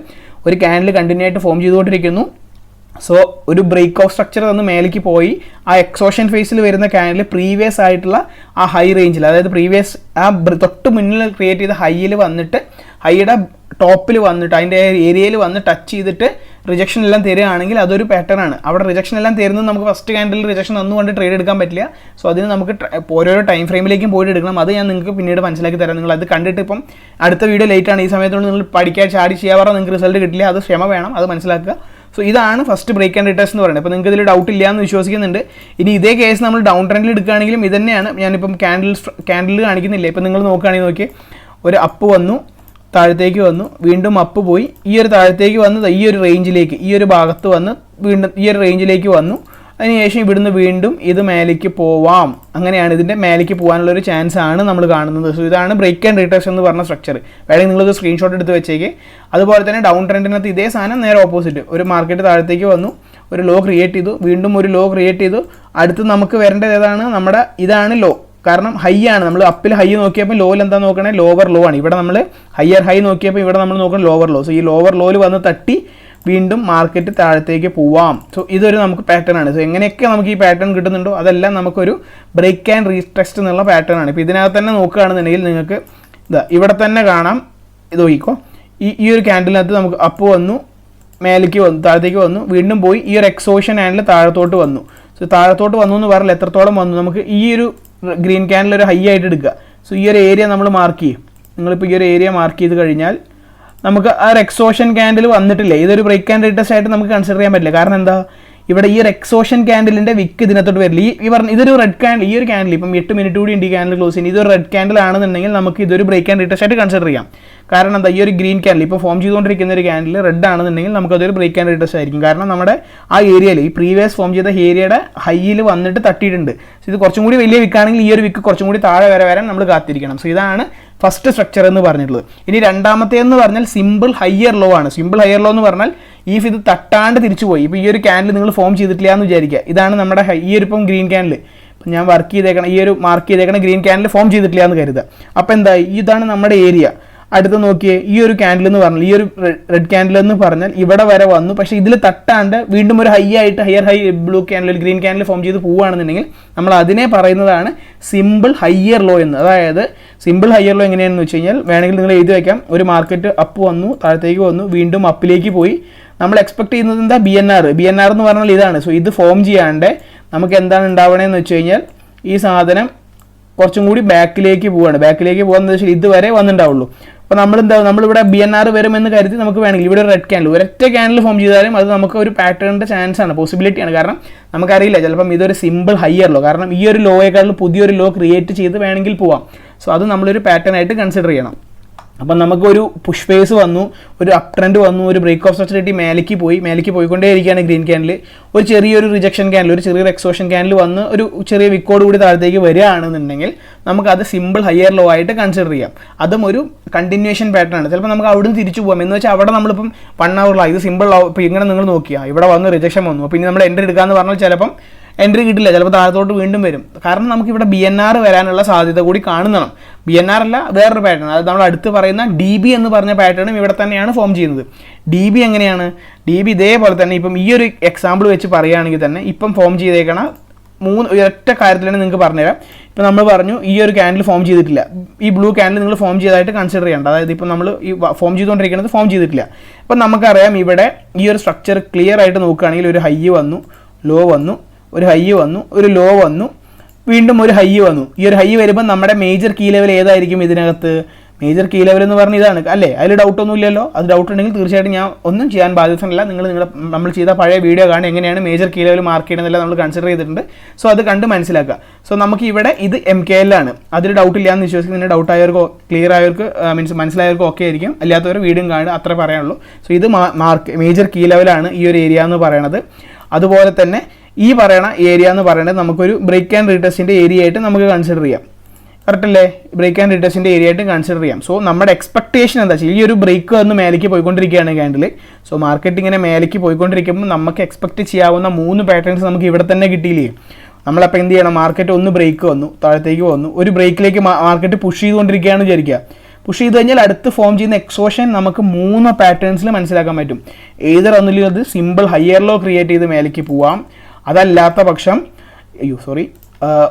ഒരു ക്യാൻഡിൽ കണ്ടിന്യൂ ആയിട്ട് ഫോം ചെയ്തുകൊണ്ടിരിക്കുന്നു. സോ ഒരു ബ്രേക്ക് ഓഫ് സ്ട്രക്ചർ തന്ന് മേലേക്ക് പോയി ആ എക്സോഷൻ ഫേസിൽ വരുന്ന ക്യാൻഡിൽ പ്രീവിയസ് ആയിട്ടുള്ള ആ ഹൈ റേഞ്ചിൽ, അതായത് പ്രീവിയസ് ആ തൊട്ട് മുന്നിൽ ക്രിയേറ്റ് ചെയ്ത ഹൈയിൽ വന്നിട്ട് ഹൈയുടെ ടോപ്പിൽ വന്നിട്ട് അതിൻ്റെ ഏരിയയിൽ വന്ന് ടച്ച് ചെയ്തിട്ട് റിജക്ഷൻ എല്ലാം തരികയാണെങ്കിൽ അതൊരു പാറ്റേൺ ആണ്. അവിടെ റിജക്ഷൻ എല്ലാം തരുന്നത് നമുക്ക് ഫസ്റ്റ് ക്യാൻഡിൽ റിജക്ഷൻ ഒന്നുകൊണ്ട് ട്രേഡ് എടുക്കാൻ പറ്റില്ല. സോ അതിന് നമുക്ക് ഓരോരോ ടൈം ഫ്രെയിമിലേക്കും പോയിട്ട് എടുക്കണം. അത് ഞാൻ നിങ്ങൾക്ക് പിന്നീട് മനസ്സിലാക്കി തരാം. നിങ്ങൾ അത് കണ്ടിട്ട് ഇപ്പം അടുത്ത വീഡിയോ ലേറ്റ് ആണ്, ഈ സമയത്തോട് നിങ്ങൾ പഠിക്കാൻ ചാടി ചെയ്യാൻ പറഞ്ഞാൽ നിങ്ങൾക്ക് റിസൾട്ട് കിട്ടില്ല. അത് ക്ഷമ വേണം, അത് മനസ്സിലാക്കുക. സോ ഇതാണ് ഫസ്റ്റ് ബ്രേക്ക് ആൻഡ് റീടെസ്റ്റ് എന്ന് പറയുന്നത്. അപ്പോൾ നിങ്ങൾക്ക് ഇതിൽ ഡൗട്ട് ഇല്ല എന്ന് വിശ്വസിക്കുന്നുണ്ട്. ഇനി ഇതേ കേസ് നമ്മൾ ഡൗൺ ട്രെൻഡിൽ എടുക്കുകയാണെങ്കിലും ഇത് തന്നെയാണ്. ഞാനിപ്പം ക്യാൻഡിൽ കാണിക്കുന്നില്ല. ഇപ്പം നിങ്ങൾ നോക്കുകയാണെങ്കിൽ നോക്കി, ഒരു അപ്പ് വന്നു, താഴത്തേക്ക് വന്നു, വീണ്ടും അപ്പ് പോയി, ഈ ഒരു താഴത്തേക്ക് വന്ന് ഈ ഒരു റേഞ്ചിലേക്ക് ഈ ഒരു ഭാഗത്ത് വന്ന് വീണ്ടും ഈ ഒരു റേഞ്ചിലേക്ക് വന്നു. അതിനുശേഷം ഇവിടുന്ന് വീണ്ടും ഇത് മേലേക്ക് പോവാം. അങ്ങനെയാണ് ഇതിൻ്റെ മേലേക്ക് പോകാനുള്ളൊരു ചാൻസ് ആണ് നമ്മൾ കാണുന്നത്. സോ ഇതാണ് ബ്രേക്ക് ആൻഡ് റീടെസ്റ്റ് എന്ന് പറഞ്ഞ സ്ട്രക്ചർ. വേണമെങ്കിൽ നിങ്ങളത് സ്ക്രീൻഷോട്ട് എടുത്ത് വെച്ചേക്ക്. അതുപോലെ തന്നെ ഡൗൺ ട്രെൻഡിനകത്ത് ഇതേ സാധനം നേരെ ഓപ്പോസിറ്റ്, ഒരു മാർക്കറ്റ് താഴത്തേക്ക് വന്നു, ഒരു ലോ ക്രിയേറ്റ് ചെയ്തു, വീണ്ടും ഒരു ലോ ക്രിയേറ്റ് ചെയ്തു. അടുത്ത് നമുക്ക് വരേണ്ടത് ഏതാണ്, നമ്മുടെ ഇതാണ് ലോ. കാരണം ഹൈ ആണ്, നമ്മൾ അപ്പിൽ ഹൈ നോക്കിയപ്പോൾ ലോയിൽ എന്താ നോക്കണേ, ലോവർ ലോ ആണ്. ഇവിടെ നമ്മൾ ഹയർ ഹൈ നോക്കിയപ്പോൾ ഇവിടെ നമ്മൾ നോക്കണം ലോവർ ലോ. സോ ഈ ലോവർ ലോയിൽ വന്ന് തട്ടി വീണ്ടും മാർക്കറ്റ് താഴത്തേക്ക് പോവാം. സോ ഇതൊരു നമുക്ക് പാറ്റേൺ ആണ്. സോ എങ്ങനെയൊക്കെ നമുക്ക് ഈ പാറ്റേൺ കിട്ടുന്നുണ്ടോ അതെല്ലാം നമുക്കൊരു ബ്രേക്ക് ആൻഡ് റീടെസ്റ്റ് എന്നുള്ള പാറ്റേൺ ആണ്. ഇപ്പോൾ ഇതിനകത്ത് തന്നെ നോക്കുകയാണെന്നുണ്ടെങ്കിൽ നിങ്ങൾക്ക് ഇവിടെ തന്നെ കാണാം. ഇത് നോക്കിക്കോ, ഈ ഒരു ക്യാൻഡിലിനകത്ത് നമുക്ക് അപ്പ് വന്നു, മേലേക്ക് വന്നു, താഴത്തേക്ക് വന്നു, വീണ്ടും പോയി ഈ ഒരു എക്സോഷൻ ക്യാൻഡിൽ താഴത്തോട്ട് വന്നു. സോ താഴത്തോട്ട് വന്നു എന്ന് പറഞ്ഞാൽ എത്രത്തോളം വന്നു, നമുക്ക് ഈ ഒരു ഗ്രീൻ ക്യാൻഡിൽ ഒരു ഹൈ ആയിട്ട് എടുക്കുക. സോ ഈ ഒരു ഏരിയ നമ്മൾ മാർക്ക് ചെയ്യും. നിങ്ങളിപ്പോൾ ഈ ഒരു ഏരിയ മാർക്ക് ചെയ്ത് കഴിഞ്ഞാൽ നമുക്ക് ആ ഒരു എക്സോഷൻ ക്യാൻഡിൽ വന്നിട്ടില്ലേ, ഇതൊരു ബ്രേക്ക് ആൻഡ് റീടെസ്റ്റ് ആയിട്ട് നമുക്ക് കൺസിഡർ ചെയ്യാൻ പറ്റില്ല. കാരണം എന്താ, ഇവിടെ ഈ ഒരു എക്സോഷൻ ക്യാൻഡിലിൻ്റെ വിക്ക് ഇതിനകത്തോട്ട് വരില്ല. ഈ പറഞ്ഞ ഇതൊരു റെഡ് ക്യാൻഡിൽ, ഈ ഒരു ക്യാൻഡിൽ ഇപ്പം 8 മിനിറ്റ് കൂടി ഉണ്ട് ഈ ക്യാൻഡിൽ ക്ലോസ് ചെയ്യുന്നത്, ഇതൊരു റെഡ് ക്യാൻഡിൽ ആണെന്നുണ്ടെങ്കിൽ നമുക്ക് ഇതൊരു ബ്രേക്ക് ആൻഡ് റീടെസ്റ്റ് ആയിട്ട് കൺസിഡർ ചെയ്യാം. കാരണം എന്താ, ഈ ഒരു ഗ്രീൻ ക്യാൻഡിൽ ഇപ്പോൾ ഫോം ചെയ്തുകൊണ്ടിരിക്കുന്ന ഒരു ക്യാൻഡിൽ റെഡ് ആണെന്നുണ്ടെങ്കിൽ നമുക്കതൊരു ബ്രേക്ക് ആൻഡ് റീടെസ്റ്റ് ആയിരിക്കും. കാരണം നമ്മുടെ ആ ഏരിയയിൽ ഈ പ്രീവിയസ് ഫോം ചെയ്ത ഏരിയയുടെ ഹൈയിൽ വന്നിട്ട് തട്ടിയിട്ടുണ്ട്. സോ ഇത് കുറച്ചും കൂടി വലിയ വിക്കാണെങ്കിൽ ഈ ഒരു വിക്ക് കുറച്ചും കൂടി താഴെ വരാൻ നമ്മൾ കാത്തിരിക്കണം. സോ ഇതാണ് ഫസ്റ്റ് സ്ട്രക്ചർ എന്ന് പറഞ്ഞിട്ടുള്ളത്. ഇനി രണ്ടാമത്തേന്ന് പറഞ്ഞാൽ സിമ്പിൾ ഹയർ ലോ ആണ്. സിമ്പിൾ ഹയർ ലോ എന്ന് പറഞ്ഞാൽ ഇത് തട്ടാണ്ട് തിരിച്ചു പോയി. ഇപ്പോൾ ഈ ഒരു ക്യാൻഡിൽ നിങ്ങൾ ഫോം ചെയ്തിട്ടില്ല എന്ന് വിചാരിക്കുക. ഇതാണ് നമ്മുടെ ഈ ഒരു ഇപ്പം ഗ്രീൻ ക്യാൻഡിൽ, ഇപ്പം ഞാൻ വർക്ക് ചെയ്തേക്കണം, ഈ ഒരു മാർക്ക് ചെയ്തേക്കണം ഗ്രീൻ ക്യാൻഡിൽ ഫോം ചെയ്തിട്ടില്ല എന്ന് കരുതുക. അപ്പോൾ എന്താ, ഇതാണ് നമ്മുടെ ഏരിയ. അടുത്ത് നോക്കിയേ, ഈ ഒരു ക്യാൻഡിൽ എന്ന് പറഞ്ഞാൽ, ഈ ഒരു റെഡ് ക്യാൻഡിൽ എന്ന് പറഞ്ഞാൽ ഇവിടെ വരെ വന്നു, പക്ഷേ ഇതിൽ തട്ടാണ്ട് വീണ്ടും ഒരു higher high blue candle green candle form ചെയ്ത് പോവുകയാണെന്നുണ്ടെങ്കിൽ നമ്മൾ അതിനെ പറയുന്നതാണ് സിമ്പിൾ ഹയ്യർ ലോ എന്ന്. അതായത് സിമ്പിൾ ഹയ്യർ ലോ എങ്ങനെയാണെന്ന് വെച്ച് കഴിഞ്ഞാൽ വേണമെങ്കിൽ നിങ്ങൾ എഴുതി വയ്ക്കാം, ഒരു മാർക്കറ്റ് അപ്പ് വന്നു, താഴത്തേക്ക് വന്നു, വീണ്ടും അപ്പിലേക്ക് പോയി, നമ്മൾ എക്സ്പെക്ട് ചെയ്യുന്നത് എന്താ, ബി എൻ ആർ എന്ന് പറഞ്ഞാൽ ഇതാണ്. സോ ഇത് ഫോം ചെയ്യാണ്ട് നമുക്ക് എന്താണ് ഉണ്ടാവണതെന്ന് വെച്ച് കഴിഞ്ഞാൽ ഈ സാധനം കുറച്ചും കൂടി ബാക്കിലേക്ക് പോവുകയാണ്. ബാക്കിലേക്ക് പോകുന്നത് വെച്ചാൽ ഇതുവരെ വന്നിട്ടുണ്ടാവുള്ളൂ. അപ്പോൾ നമ്മളിവിടെ ബി എൻ ആർ വരുമെന്ന് കരുതി നമുക്ക് വേണമെങ്കിൽ ഇവിടെ ഒരു റെഡ് ക്യാൻഡിൽ, ഒരൊറ്റ ക്യാൻഡിൽ ഫോം ചെയ്താലും അത് നമുക്ക് ഒരു പാറ്റേണിൻ്റെ ചാൻസ് ആണ്, പോസിബിലിറ്റിയാണ്. കാരണം നമുക്കറിയില്ല, ചിലപ്പം ഇതൊരു സിമ്പിൾ ഹയ്യർ ലോ, കാരണം ഈ ഒരു ലോയേക്കാളും പുതിയൊരു ലോ ക്രിയേറ്റ് ചെയ്ത് വേണമെങ്കിൽ പോവാം. സോ അത് നമ്മളൊരു പാറ്റേൺ ആയിട്ട് കൺസിഡർ ചെയ്യണം. അപ്പം നമുക്കൊരു പുഷ് ഫേസ് വന്നു, ഒരു അപ് ട്രെൻഡ് വന്നു, ഒരു ബ്രേക്ക് ഓഫ് സ്ട്രക്ചർ മേലേക്ക് പോയിക്കൊണ്ടേയിരിക്കുകയാണ് ഗ്രീൻ ക്യാൻഡിൽ. ഒരു ചെറിയൊരു റിജക്ഷൻ ക്യാൻഡിൽ, ഒരു ചെറിയൊരു എക്സോഷൻ ക്യാൻഡിൽ വന്ന് ഒരു ചെറിയ വിക്കോട് കൂടി താഴത്തേക്ക് വരികയാണെന്നുണ്ടെങ്കിൽ നമുക്കത് സിമ്പിൾ ഹയ്യർ ലോ ആയിട്ട് കൺസിഡർ ചെയ്യാം. അതും ഒരു കണ്ടിന്യൂഷൻ പാറ്റേൺ ആണ്. ചിലപ്പോൾ നമുക്ക് അവിടെ നിന്ന് തിരിച്ചു പോകാം. എന്ന് വെച്ചാൽ അവിടെ നമ്മളിപ്പം 1 hour ഇത് സിമ്പിൾ ലോ, ഇപ്പോൾ ഇങ്ങനെ നിങ്ങൾ നോക്കിയാൽ ഇവിടെ വന്ന് റിജക്ഷൻ വന്നു, അപ്പോൾ ഇനി നമ്മൾ എൻട്രി എടുക്കാമെന്ന് പറഞ്ഞാൽ ചിലപ്പം എൻട്രി കിട്ടില്ല, ചിലപ്പോൾ താഴത്തോട്ട് വീണ്ടും വരും. കാരണം നമുക്കിവിടെ ബി എൻ ആർ വരാനുള്ള സാധ്യത കൂടി കാണുന്നതാണ്. ബി എൻ ആർ അല്ല, വേറൊരു പാറ്റേൺ, അത് നമ്മൾ അടുത്ത് പറയുന്ന ഡി ബി എന്ന് പറഞ്ഞ പാറ്റേണും ഇവിടെ തന്നെയാണ് ഫോം ചെയ്യുന്നത്. ഡി ബി എങ്ങനെയാണ്, ഡി ബി ഇതേപോലെ തന്നെ ഇപ്പം ഈ ഒരു എക്സാമ്പിൾ വെച്ച് പറയുകയാണെങ്കിൽ തന്നെ ഇപ്പം ഫോം ചെയ്തേക്കണ ഒറ്റ കാര്യത്തിലാണ് നിങ്ങൾക്ക് പറഞ്ഞുതരാം. ഇപ്പം നമ്മൾ പറഞ്ഞു ഈ ഒരു ക്യാൻഡിൽ ഫോം ചെയ്തിട്ടില്ല, ഈ ബ്ലൂ ക്യാൻഡിൽ നിങ്ങൾ ഫോം ചെയ്തതായിട്ട് കൺസിഡർ ചെയ്യേണ്ട. അതായത് ഇപ്പം നമ്മൾ ഈ ഫോം ചെയ്തുകൊണ്ടിരിക്കുന്നത് ഫോം ചെയ്തിട്ടില്ല. അപ്പം നമുക്കറിയാം ഇവിടെ ഈ ഒരു സ്ട്രക്ചർ ക്ലിയർ ആയിട്ട് നോക്കുകയാണെങ്കിൽ ഒരു ഹൈ വന്നു, ലോ വന്നു, ഒരു ഹൈ വന്നു, ഒരു ലോ വന്നു, വീണ്ടും ഒരു ഹൈ വന്നു. ഈ ഒരു ഹൈ വരുമ്പോൾ നമ്മുടെ മേജർ കീ ലെവൽ ഏതായിരിക്കും ഇതിനകത്ത്? മേജർ കീ ലെവൽ എന്ന് പറഞ്ഞാൽ ഇതാണ് അല്ലേ? അതിൽ ഡൗട്ടൊന്നും ഇല്ലല്ലോ. അത് ഡൗട്ട് ഉണ്ടെങ്കിൽ തീർച്ചയായിട്ടും ഞാൻ ഒന്നും ചെയ്യാൻ ബാധ്യതയല്ല. നമ്മൾ ചെയ്ത പഴയ വീഡിയോ കാണി എങ്ങനെയാണ് മേജർ കീ ലെവൽ മാർക്ക് ചെയ്യണമെന്നല്ല നമ്മൾ കൺസിഡർ ചെയ്തിട്ടുണ്ട്. സോ അത് കണ്ട് മനസ്സിലാക്കുക. സോ നമുക്ക് ഇവിടെ ഇത് എം കെ എല്ലാണ്, അതിൽ ഡൗട്ട് ഇല്ല എന്ന് വിശ്വസിക്കുന്നു. ഡൗട്ട് ആയവർക്ക്, ക്ലിയർ ആയവർക്ക്, മീൻസ് മനസ്സിലായവർക്ക് ഓക്കെ ആയിരിക്കും. അല്ലാത്തവർ വീണ്ടും കാണുക, അത്ര പറയാനുള്ളൂ. സോ ഇത് മേജർ കീ ലെവലാണ് ഈ ഒരു ഏരിയ എന്ന് പറയുന്നത്. അതുപോലെ തന്നെ ഈ പറയണ ഏരിയ എന്ന് പറയുന്നത് നമുക്കൊരു ബ്രേക്ക് ആൻഡ് റീടെസ്റ്റിൻ്റെ ഏരിയ ആയിട്ട് നമുക്ക് കൺസിഡർ ചെയ്യാം. കറക്റ്റ് അല്ലേ? ബ്രേക്ക് ആൻഡ് റീടെസ്റ്റിൻ്റെ ഏരിയ ആയിട്ട് കൺസിഡർ ചെയ്യാം. സോ നമ്മുടെ എക്സ്പെക്ടേഷൻ എന്താ വെച്ചാൽ ഈ ഒരു ബ്രേക്ക് വന്ന് മേലേക്ക് പോയിക്കൊണ്ടിരിക്കുകയാണ് ക്യാൻഡിൽ. സോ മാർക്കറ്റ് ഇങ്ങനെ മേലേക്ക് പോയിക്കൊണ്ടിരിക്കുമ്പോൾ നമുക്ക് എക്സ്പെക്ട് ചെയ്യാവുന്ന 3 പാറ്റേൺസ് നമുക്ക് ഇവിടെ തന്നെ കിട്ടിയില്ലേ? നമ്മളപ്പോൾ എന്ത് ചെയ്യണം? മാർക്കറ്റ് ഒന്ന് ബ്രേക്ക് വന്നു, താഴത്തേക്ക് വന്നു, ഒരു ബ്രേക്കിലേക്ക് മാർക്കറ്റ് പുഷ് ചെയ്തുകൊണ്ടിരിക്കുകയാണ് വിചാരിക്കുക. പുഷ് ചെയ്ത് കഴിഞ്ഞാൽ അടുത്ത് ഫോം ചെയ്യുന്ന എക്സോഷൻ നമുക്ക് 3 പാറ്റേൺസിൽ മനസ്സിലാക്കാൻ പറ്റും. ഏതൊരു ഒന്നുമില്ല അത് സിമ്പിൾ ഹയ്യർ ലോ ക്രിയേറ്റ് ചെയ്ത് മേലേക്ക് പോവാം. അതല്ലാത്ത പക്ഷം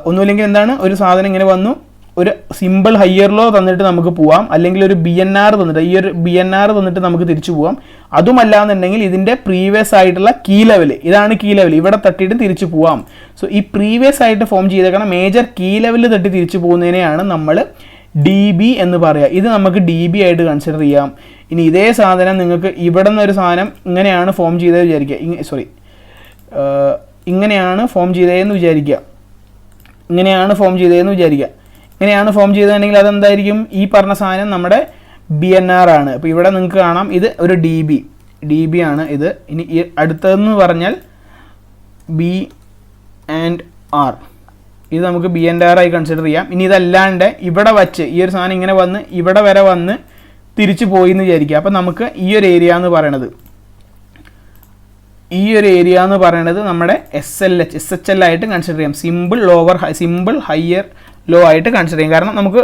ഒന്നുമില്ലെങ്കിൽ എന്താണ്, ഒരു സാധനം ഇങ്ങനെ വന്നു, ഒരു സിമ്പിൾ ഹയ്യർ ലോ തന്നിട്ട് നമുക്ക് പോവാം, അല്ലെങ്കിൽ ഒരു ബി എൻ ആർ തന്നിട്ട്, ഈ ഒരു ബി എൻ ആർ തന്നിട്ട് നമുക്ക് തിരിച്ചു പോവാം. അതുമല്ലാന്നുണ്ടെങ്കിൽ ഇതിൻ്റെ പ്രീവിയസ് ആയിട്ടുള്ള കീ ലെവൽ, ഇതാണ് കീ ലെവൽ, ഇവിടെ തട്ടിയിട്ട് തിരിച്ചു പോവാം. സോ ഈ പ്രീവിയസ് ആയിട്ട് ഫോം ചെയ്തേക്കണം മേജർ കീ ലെവലിൽ തട്ടി തിരിച്ചു പോകുന്നതിനെയാണ് നമ്മൾ ഡി ബി എന്ന് പറയുക. ഇത് നമുക്ക് ഡി ബി ആയിട്ട് കൺസിഡർ ചെയ്യാം. ഇനി ഇതേ സാധനം നിങ്ങൾക്ക് ഇവിടെ നിന്നൊരു സാധനം ഇങ്ങനെയാണ് ഫോം ചെയ്തത് വിചാരിക്കുക, ഇങ്ങനെയാണ് ഫോം ചെയ്തതെന്ന് വിചാരിക്കുക. ഇങ്ങനെയാണ് ഫോം ചെയ്തതെങ്കിൽ അതെന്തായിരിക്കും? ഈ പറഞ്ഞ സാധനം നമ്മുടെ ബി എൻ ആർ ആണ്. അപ്പോൾ ഇവിടെ നിങ്ങൾക്ക് കാണാം ഇത് ഒരു ഡി ബി ആണ് ഇത്. ഇനി അടുത്തതെന്ന് പറഞ്ഞാൽ ബി ആൻഡ് ആർ, ഇത് നമുക്ക് ബി ആൻഡ് ആർ ആയി കൺസിഡർ ചെയ്യാം. ഇനി ഇതല്ലാണ്ട് ഇവിടെ വച്ച് ഈ ഒരു സാധനം ഇങ്ങനെ വന്ന് ഇവിടെ വരെ വന്ന് തിരിച്ചു പോയി എന്ന് വിചാരിക്കുക. അപ്പോൾ നമുക്ക് ഈ ഒരു ഏരിയ എന്ന് പറയുന്നത് നമ്മുടെ എസ് എച്ച് എൽ ആയിട്ട് കൺസിഡർ ചെയ്യാം. സിമ്പിൾ ഹയ്യർ ലോ ആയിട്ട് കൺസിഡർ ചെയ്യും. കാരണം നമുക്ക്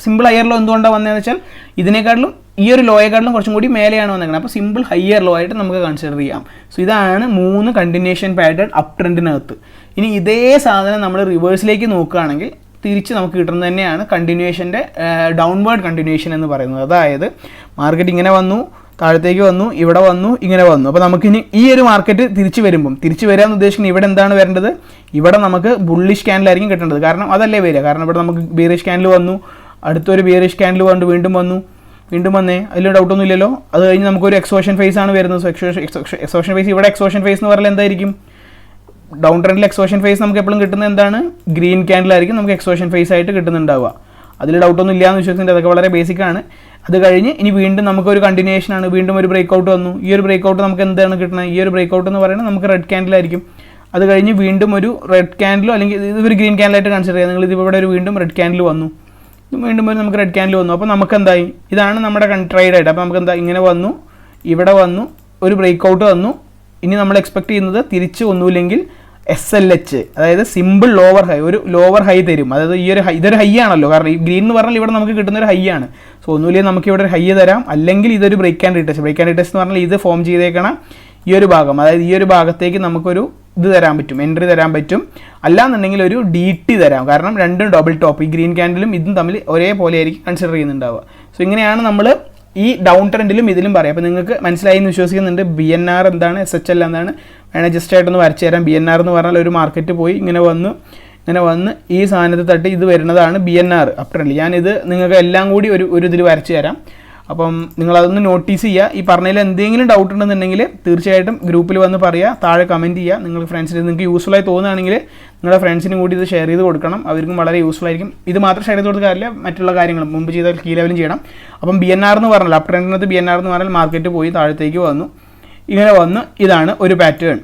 സിമ്പിൾ ഹയ്യർ ലോ എന്തുകൊണ്ടാണ് വന്നതെന്ന് വെച്ചാൽ ഇതിനേക്കാളും ഈ ഒരു ലോയെക്കാളും കുറച്ചും കൂടി മേലെയാണ് വന്നേക്കുന്നത്. അപ്പോൾ സിമ്പിൾ ഹയ്യർ ലോ ആയിട്ട് നമുക്ക് കൺസിഡർ ചെയ്യാം. സോ ഇതാണ് 3 കണ്ടിന്യൂഷൻ പാറ്റേൺ അപ് ട്രെൻഡിനകത്ത്. ഇനി ഇതേ സാധനം നമ്മൾ റിവേഴ്സിലേക്ക് നോക്കുകയാണെങ്കിൽ തിരിച്ച് നമുക്ക് കിട്ടുന്നത് തന്നെയാണ് കണ്ടിന്യൂഷൻ്റെ ഡൗൺവേർഡ് കണ്ടിന്യൂഷൻ എന്ന് പറയുന്നത്. അതായത് മാർക്കറ്റ് ഇങ്ങനെ വന്നു, താഴത്തേക്ക് വന്നു, ഇവിടെ വന്നു, ഇങ്ങനെ വന്നു. അപ്പോൾ നമുക്കിനി ഈ ഒരു മാർക്കറ്റ് തിരിച്ച് വരാമെന്ന് ഉദ്ദേശിക്കുന്നത് ഇവിടെ എന്താണ് വരേണ്ടത്? ഇവിടെ നമുക്ക് ബുള്ളിഷ് ക്യാൻഡിലായിരിക്കും കിട്ടേണ്ടത്. കാരണം അതല്ലേ വരിക. കാരണം ഇവിടെ നമുക്ക് ബിയറിഷ് ക്യാൻഡിൽ വന്നു, അടുത്തൊരു ബിയറിഷ് ക്യാൻഡിൽ വീണ്ടും വന്നേ, അതിൽ ഡൗട്ടൊന്നും ഇല്ലല്ലോ. അത് കഴിഞ്ഞ് നമുക്കൊരു എക്സോഷൻ ഫേസ് ആണ് വരുന്നത്. എക്സോഷൻ ഫേസ്, ഇവിടെ എക്സോഷൻ ഫേസ് എന്ന് പറഞ്ഞാൽ എന്തായിരിക്കും? ഡൗൺ ട്രെൻഡിൽ എക്സോഷൻ ഫേസ് നമുക്ക് എപ്പോഴും കിട്ടുന്നത് എന്താണ്? ഗ്രീൻ ക്യാൻഡിലായിരിക്കും നമുക്ക് എക്സോഷൻ ഫേസ് ആയിട്ട് കിട്ടുന്നുണ്ടാവുക. അതിൽ ഡൗട്ടൊന്നും ഇല്ല എന്ന് വിശ്വസിക്കുന്നുണ്ട്. അതൊക്കെ വളരെ ബേസിക്കാണ്. അത് കഴിഞ്ഞ് ഇനി വീണ്ടും നമുക്കൊരു കണ്ടിന്യൂഷനാണ്, വീണ്ടും ഒരു ബ്രേക്കൗട്ട് വന്നു. ഈ ഒരു ബ്രേക്കൗട്ട് നമുക്ക് എന്താണ് കിട്ടുന്നത്? ഈ ഒരു ബ്രേക്കൗട്ട് എന്ന് പറയുന്നത് നമുക്ക് റെഡ് ക്യാൻഡിലായിരിക്കും. അത് കഴിഞ്ഞ് വീണ്ടും ഒരു റെഡ് ക്യാൻഡിലോ അല്ലെങ്കിൽ ഇത് ഒരു ഗ്രീൻ ക്യാൻഡിലായിട്ട് കൺസിഡർ ചെയ്യാം. നിങ്ങൾ ഇതിവിടെ ഒരു വീണ്ടും റെഡ് ക്യാൻഡിൽ വന്നു, വീണ്ടും നമുക്ക് റെഡ് ക്യാൻഡിൽ വന്നു. അപ്പോൾ നമുക്ക് എന്തായി? ഇതാണ് നമ്മുടെ ട്രേഡായിട്ട്. അപ്പോൾ നമുക്ക് എന്താ, ഇങ്ങനെ വന്നു, ഇവിടെ വന്നു, ഒരു ബ്രേക്കൗട്ട് വന്നു. ഇനി നമ്മൾ എക്സ്പെക്ട് ചെയ്യുന്നത് തിരിച്ച് ഒന്നുമില്ലെങ്കിൽ SLH, അതായത് സിമ്പിൾ ലോവർ ഹൈ, ഒരു ലോവർ ഹൈ തരും. അതായത് ഈ ഒരു ഹൈ, ഇതൊരു ഹൈ ആണല്ലോ, കാരണം ഈ ഗ്രീൻ എന്ന് പറഞ്ഞാൽ ഇവിടെ നമുക്ക് കിട്ടുന്ന ഒരു ഹൈ ആണ്. സോ ഒന്നുമില്ലെങ്കിൽ നമുക്ക് ഇവിടെ ഒരു ഹൈ തരാം, അല്ലെങ്കിൽ ഇതൊരു break and retest. Break and retest എന്ന് പറഞ്ഞാൽ ഇത് ഫോം ചെയ്തേക്കണം ഈ ഒരു ഭാഗം, അതായത് ഈ ഒരു ഭാഗത്തേക്ക് നമുക്കൊരു ഇത് തരാൻ പറ്റും, എൻട്രി തരാൻ പറ്റും. അല്ലാന്നുണ്ടെങ്കിൽ ഒരു DT തരാം, കാരണം രണ്ടും ഡബിൾ ടോപ്പ്, ഈ ഗ്രീൻ ക്യാൻഡിലും ഇതും തമ്മിൽ ഒരേപോലെ ആയിരിക്കും കൺസിഡർ ചെയ്യുന്നുണ്ടാവുക. സോ ഇങ്ങനെയാണ് നമ്മൾ ഈ ഡൗൺ ട്രെൻഡിലും ഇതിലും പറയാം. അപ്പോൾ നിങ്ങൾക്ക് മനസ്സിലായി എന്ന് വിശ്വസിക്കുന്നുണ്ട്. BNR എന്താണ്, SHL എന്താണ്, വേണേൽ ജസ്റ്റ് ആയിട്ടൊന്ന് വരച്ചു തരാം. BNR എന്ന് പറഞ്ഞാൽ ഒരു മാർക്കറ്റ് പോയി ഇങ്ങനെ വന്ന് ഈ സാധനത്തെ തട്ടി ഇത് വരുന്നതാണ് BNR അപ് ട്രെൻഡ്. ഞാനിത് നിങ്ങൾക്ക് എല്ലാം കൂടി ഒരു ഇതിൽ വരച്ചു തരാം. അപ്പം നിങ്ങളതൊന്ന് നോട്ടീസ് ചെയ്യുക. ഈ പറഞ്ഞതിൽ എന്തെങ്കിലും ഡൗട്ട് ഉണ്ടെന്നുണ്ടെങ്കിൽ തീർച്ചയായിട്ടും ഗ്രൂപ്പിൽ വന്ന് പറയുക, താഴെ കമൻറ്റ് ചെയ്യുക. നിങ്ങൾ ഫ്രണ്ട്സിന് നിങ്ങൾക്ക് യൂസ്ഫുൾ ആയി തോന്നുകയാണെങ്കിൽ നിങ്ങളുടെ ഫ്രണ്ട്സിനും കൂടി ഇത് ഷെയർ ചെയ്ത് കൊടുക്കണം, അവർക്കും വളരെ യൂസ്ഫുൾ ആയിരിക്കും. ഇത് മാത്രം ഷെയർ ചെയ്ത് കൊടുക്കുക കാര്യമില്ല, മറ്റുള്ള കാര്യങ്ങളും മുമ്പ് ചെയ്ത കീ ലെവലും ചെയ്യണം. അപ്പം BNR എന്ന് പറഞ്ഞാൽ അപ് ട്രെൻഡിനകത്ത് BNR എന്ന് പറഞ്ഞാൽ മാർക്കറ്റ് പോയി താഴത്തേക്ക് വന്നു, ഇങ്ങനെ വന്ന് ഇതാണ് ഒരു പാറ്റേൺ.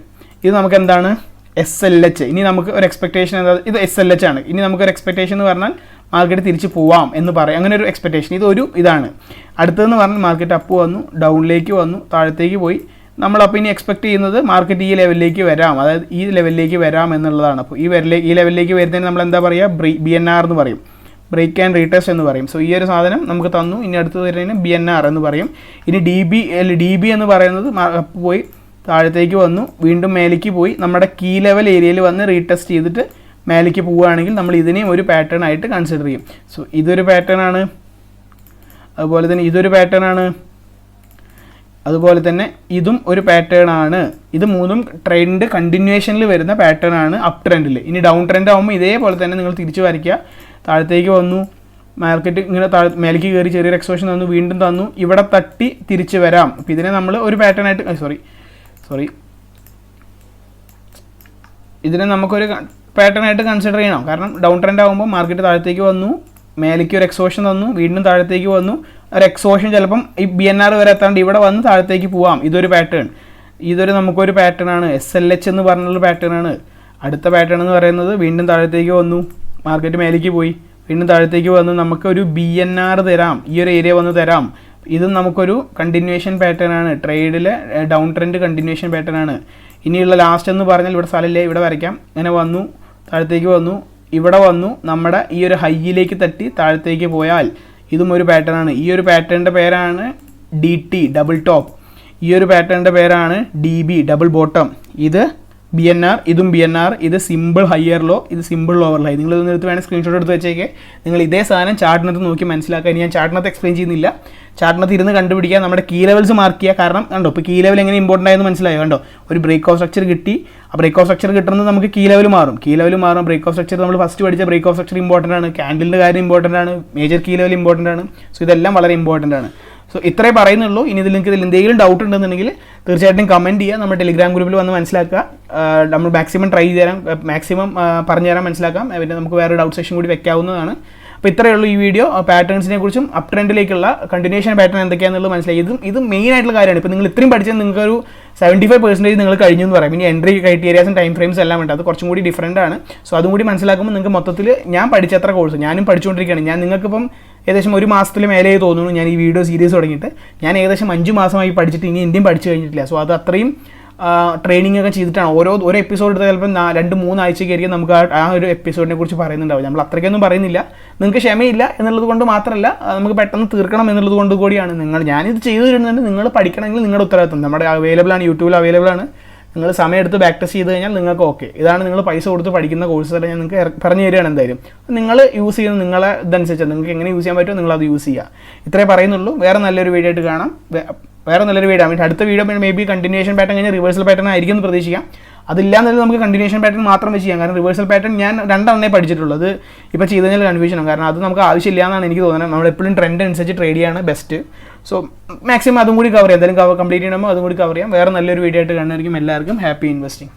ഇത് നമുക്ക് എന്താണ് SLH. ഇനി നമുക്ക് ഒരു എക്സ്പെക്ടേഷൻ എന്താ, ഇത് SLH ആണ്. ഇനി നമുക്കൊരു എക്സ്പെക്ടേഷൻ എന്ന് പറഞ്ഞാൽ മാർക്കറ്റ് തിരിച്ച് പോവാം എന്ന് പറയാം, അങ്ങനെ ഒരു എക്സ്പെക്ടേഷൻ. ഇതാണ് അടുത്തതെന്ന് പറഞ്ഞാൽ മാർക്കറ്റ് അപ്പ് വന്നു, ഡൗണിലേക്ക് വന്നു, താഴത്തേക്ക് പോയി. നമ്മളപ്പോൾ ഇനി എക്സ്പെക്ട് ചെയ്യുന്നത് മാർക്കറ്റ് ഈ ലെവലിലേക്ക് വരാം, അതായത് ഈ ലെവലിലേക്ക് വരാം എന്നുള്ളതാണ്. അപ്പോൾ ഈ ലെവലിലേക്ക് വരുന്നതിന് നമ്മൾ എന്താ പറയുക, BNR എന്ന് പറയും, ബ്രേക്ക് ആൻഡ് റീടെസ്റ്റ് എന്ന് പറയും. സോ ഈ ഒരു സാധനം നമുക്ക് തന്നു, ഇനി അടുത്ത് വരുന്നതിന് BNR എന്ന് പറയും. ഇനി DB എന്ന് പറയുന്നത് അപ്പ് പോയി താഴത്തേക്ക് വന്നു, വീണ്ടും മേലേക്ക് പോയി, നമ്മുടെ കീ ലെവൽ ഏരിയയിൽ വന്ന് റീടെസ്റ്റ് ചെയ്തിട്ട് മേലേക്ക് പോവുകയാണെങ്കിൽ നമ്മൾ ഇതിനെയും ഒരു പാറ്റേൺ ആയിട്ട് കൺസിഡർ ചെയ്യും. സോ ഇതൊരു പാറ്റേൺ ആണ്, അതുപോലെ തന്നെ ഇതൊരു പാറ്റേൺ ആണ്, അതുപോലെ തന്നെ ഇതും ഒരു പാറ്റേൺ ആണ്. ഇത് മൂന്നും ട്രെൻഡ് കണ്ടിന്യൂഷനിൽ വരുന്ന പാറ്റേൺ ആണ് അപ് ട്രെൻഡിൽ. ഇനി ഡൗൺ ട്രെൻഡ് ആകുമ്പോൾ ഇതേപോലെ തന്നെ നിങ്ങൾ തിരിച്ച് വരയ്ക്കുക. താഴത്തേക്ക് വന്നു, മാർക്കറ്റ് ഇങ്ങനെ മേലേക്ക് കയറി ചെറിയൊരു എക്സ്പോഷൻ തന്നു, വീണ്ടും തന്നു, ഇവിടെ തട്ടി തിരിച്ച് വരാം. അപ്പോൾ ഇതിനെ നമ്മൾ ഒരു പാറ്റേൺ ആയിട്ട് സോറി ഇതിനെ നമുക്കൊരു പാറ്റേൺ ആയിട്ട് കൺസിഡർ ചെയ്യണം. കാരണം ഡൗൺ ട്രെൻഡ് ആകുമ്പോൾ മാർക്കറ്റ് താഴത്തേക്ക് വന്നു, മേലേക്ക് ഒരു എക്സ്പോഷൻ തന്നു, വീണ്ടും താഴത്തേക്ക് വന്നു, ഒരു എക്സ്പോഷൻ ചിലപ്പം ഈ BNR വരെ എത്താണ്ട് ഇവിടെ വന്ന് താഴത്തേക്ക് പോവാം. ഇതൊരു പാറ്റേൺ, നമുക്കൊരു പാറ്റേൺ ആണ്. SLH എന്ന് പറഞ്ഞുള്ള പാറ്റേൺ ആണ്. അടുത്ത പാറ്റേൺ എന്ന് പറയുന്നത് വീണ്ടും താഴത്തേക്ക് വന്നു, മാർക്കറ്റ് മേലേക്ക് പോയി, വീണ്ടും താഴത്തേക്ക് വന്ന് നമുക്കൊരു BNR തരാം, ഈ ഒരു ഏരിയ വന്ന് തരാം. ഇതും നമുക്കൊരു കണ്ടിന്യൂഷൻ പാറ്റേൺ ആണ്, ട്രേഡിലെ ഡൗൺ ട്രെൻഡ് കണ്ടിന്യൂഷൻ പാറ്റേൺ ആണ്. ഇനിയുള്ള ലാസ്റ്റ് എന്ന് പറഞ്ഞാൽ ഇവിടെ സ്ഥലമില്ലേ, ഇവിടെ വരയ്ക്കാം. ഇങ്ങനെ വന്നു, താഴത്തേക്ക് വന്നു, ഇവിടെ വന്നു, നമ്മുടെ ഈ ഒരു ഹൈയിലേക്ക് തട്ടി താഴത്തേക്ക് പോയാൽ ഇതും ഒരു പാറ്റേൺ ആണ്. ഈ ഒരു പാറ്റേണിൻ്റെ പേരാണ് DT ഡബിൾ ടോപ്പ്, ഈ ഒരു പാറ്റേണിൻ്റെ പേരാണ് DB ഡബിൾ ബോട്ടം. ഇത് BNR, ഇതും BNR, ഇത് സിമ്പിൾ ഹയർ ലോ, ഇത് സിമ്പിൾ ലോവർ ഹൈ. നിങ്ങൾ ഇതൊന്നും എടുത്ത് വേണമെങ്കിൽ സ്ക്രീൻഷോട്ട് എടുത്ത് വെച്ചേക്കെ. നിങ്ങൾ ഇതേ സാധനം ചാർട്ടിനകത്ത് നോക്കി മനസ്സിലാക്കുക. ഇനി ഞാൻ ചാർട്ടിനകത്ത് എക്സ്പ്ലെയിൻ ചെയ്യുന്നില്ല, ചാർട്ടിനകത്ത് ഇരുന്ന് കണ്ടുപിടിക്കുക, നമ്മുടെ കീ ലെവൽസ് മാർക്ക് ചെയ്യുക. കാരണം കണ്ടോ, ഇപ്പോൾ കീ ലെവൽ എങ്ങനെ ഇമ്പോർട്ടൻ്റ് ആയെന്ന് മനസ്സിലായോ? കണ്ടോ, ഒരു ബ്രേക്ക് ഓഫ് സ്ട്രക്ചർ കിട്ടി, ആ ബ്രേക്ക് ഓഫ് സ്ട്രക്ചർ കിട്ടുന്നത് നമുക്ക് കീ ലെവൽ മാറും. ബ്രേക്ക് ഓഫ് സ്ട്രക്ചർ നമ്മൾ ഫസ്റ്റ് പഠിച്ച ബ്രേക്ക് ഓഫ് സ്ട്രക്ചർ ഇമ്പോർട്ടൻ്റ് ആണ്, ക്യാൻഡിലിൻ്റെ കാര്യം ഇമ്പോർട്ടൻ്റ് ആണ്, മേജർ കീ ലെവൽ ഇമ്പോർട്ടൻ്റ് ആണ്. സോ ഇതെല്ലാം വളരെ ഇമ്പോർട്ടൻ്റ് ആണ്. സോ ഇത്രേ പറയുന്നുള്ളൂ. ഇനി നിങ്ങൾക്ക് ഇതിൽ എന്തെങ്കിലും ഡൗട്ട് ഉണ്ടെന്നുണ്ടെങ്കിൽ തീർച്ചയായിട്ടും കമൻറ്റ് ചെയ്യുക, നമ്മുടെ ടെലിഗ്രാം ഗ്രൂപ്പിൽ വന്ന് മനസ്സിലാക്കുക. നമ്മൾ മാക്സിമം ട്രൈ ചെയ്ത് തരാം, മാക്സിമം പറഞ്ഞു തരാൻ മനസ്സിലാക്കാം. പിന്നെ നമുക്ക് വേറെ ഡൗട്ട് സെക്ഷൻ കൂടി വെക്കാവുന്നതാണ്. അപ്പോൾ ഇത്രയേ ഉള്ളൂ ഈ വീഡിയോ. പാറ്റേൺസിനെ കുറിച്ചും അപ് ട്രെൻഡിലേക്കുള്ള കണ്ടിന്യൂഷൻ പാറ്റേൺ എന്തൊക്കെയാണെന്നുള്ളത് മനസ്സിലായി. ഇതും മെയിൻ ആയിട്ടുള്ള കാര്യമാണ്. ഇപ്പോൾ നിങ്ങൾ ഇത്രയും പഠിച്ചാൽ നിങ്ങൾക്കൊരു 75% നിങ്ങൾ കഴിഞ്ഞു എന്ന് പറയാം. ഇനി എൻട്രി ക്രൈറ്റീരിയാസും ടൈം ഫ്രെയിംസ് എല്ലാം ഉണ്ട്, അത് കുറച്ചും കൂടി ഡിഫറൻ്റ് ആണ്. സോ അതും കൂടി മനസ്സിലാക്കുമ്പോൾ നിങ്ങൾക്ക് മൊത്തത്തിൽ ഞാൻ പഠിച്ചത്ര കോഴ്സ് ഞാനും പഠിച്ചുകൊണ്ടിരിക്കുകയാണ്. ഞാൻ നിങ്ങൾക്കിപ്പം ഏകദേശം ഒരു മാസത്തിൽ മേലെ തോന്നുന്നു ഞാൻ ഈ വീഡിയോ സീരീസ് തുടങ്ങിയിട്ട്. ഞാൻ ഏകദേശം 5 മാസമായി പഠിച്ചിട്ട് ഇനി ഇന്ത്യയും പഠിച്ചു കഴിഞ്ഞിട്ടില്ല. സോ അത് അത്രയും ട്രെയിനിങ് ഒക്കെ ചെയ്തിട്ടാണ്. ഓരോ എപ്പിസോഡ് എടുത്ത് ചിലപ്പോൾ 2-3 ആഴ്ചയ്ക്കായിരിക്കും നമുക്ക് ആ ഒരു എപ്പിസോഡിനെ കുറിച്ച് പറയുന്നുണ്ടാവും. നമ്മൾ അത്രയ്ക്കൊന്നും പറയുന്നില്ല, നിങ്ങൾക്ക് ക്ഷമയില്ല എന്നുള്ളത് കൊണ്ട് മാത്രമല്ല, നമുക്ക് പെട്ടെന്ന് തീർക്കണം എന്നുള്ളത് കൊണ്ട് കൂടിയാണ്. ഞാനിത് ചെയ്തു തരുന്നുണ്ട്, നിങ്ങൾ പഠിക്കണമെങ്കിൽ നിങ്ങളുടെ ഉത്തരവാദിത്വം. നമ്മുടെ അവൈലബിൾ ആണ്, യൂട്യൂബിൽ അവൈലബിൾ ആണ്. നിങ്ങൾ സമയം എടുത്ത് ബാക്ക് ടെസ്റ്റ് ചെയ്ത് കഴിഞ്ഞാൽ നിങ്ങൾക്ക് ഓക്കെ. ഇതാണ് നിങ്ങൾ പൈസ കൊടുത്ത് പഠിക്കുന്ന കോഴ്സ് ഞാൻ നിങ്ങൾക്ക് പറഞ്ഞു തരികയാണ്. എന്തായാലും നിങ്ങൾ യൂസ് ചെയ്യുന്ന നിങ്ങളെ ഇതനുസരിച്ച് നിങ്ങൾക്ക് എങ്ങനെ യൂസ് ചെയ്യാൻ പറ്റുമോ നിങ്ങളത് യൂസ് ചെയ്യുക. ഇത്രേ പറയുന്നുള്ളൂ. വേറെ നല്ലൊരു വീഡിയോ ആയിട്ട് കാണാം. അടുത്ത video may be continuation pattern കഴിഞ്ഞാൽ റിവേഴ്സൽ പാറ്റേൺ ആയിരിക്കും എന്ന് പ്രതീക്ഷിക്കാം. അതില്ലാന്നല്ല നമുക്ക് കണ്ടിന്യൂഷൻ പാറ്റേൺ മാത്രം വെച്ച് ചെയ്യാം. കാരണം റിവേഴ്സൽ പാറ്റേൺ ഞാൻ 2 പഠിച്ചിട്ടുള്ളത്. ഇപ്പോൾ ചെയ്ത് കഴിഞ്ഞാൽ കൺഫ്യൂഷനാണ്. കാരണം അത് നമുക്ക് ആവശ്യമില്ല എന്നാണ് എനിക്ക് തോന്നുന്നത്. നമ്മളെപ്പോഴും ട്രെൻഡ് അനുസരിച്ച് ട്രേഡ് ചെയ്യാണ് ബെസ്റ്റ്. സോ മാക്സിമം അതും കൂടി കവർ ചെയ്യാം. എന്തായാലും കംപ്ലീറ്റ് ചെയ്യണമോ അതും കൂടി കവർ ചെയ്യാം. വേറെ നല്ലൊരു വീഡിയോ ആയിട്ട് കാണുന്നതായിരിക്കും. എല്ലാവർക്കും ഹാപ്പി ഇൻവെസ്റ്റിംഗ്.